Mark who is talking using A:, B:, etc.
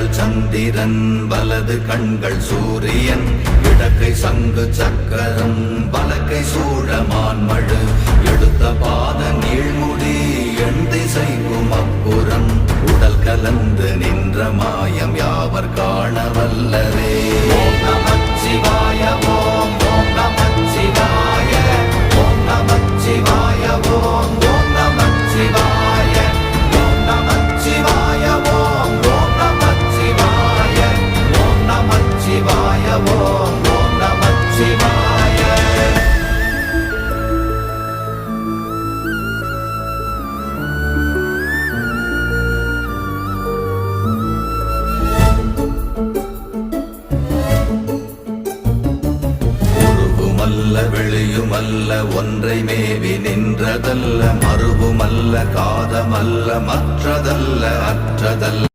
A: இடங்கள் சந்திரன் வலது கண்கள் சூரியன் இடக்கை சங்கு சக்கரம் வலக்கை சூழமான்மழு எடுத்த பாத நீழ்முடி எண் திசைக்கும் அப்புறம் உடல் கலந்து நின்ற மாயம் யாவர் காண வல்லரே. ஓம் நமச்சிவாய ஓம் ஓம் நமச்சிவாய ஓம் நமச்சிவாய ஓம் ஓம் நமச்சிவாய ஓம் நமச்சிவாய ஓம் ஓம் நமச்சிவாய ஓம் நமச்சிவாய ஓம் ஓம் நமச்சிவாய. வெளியுமல்ல ஒன்றை மேவி நின்றதல்ல மறுவுமல்ல காதமல்ல மற்றதல்ல அற்றதல்ல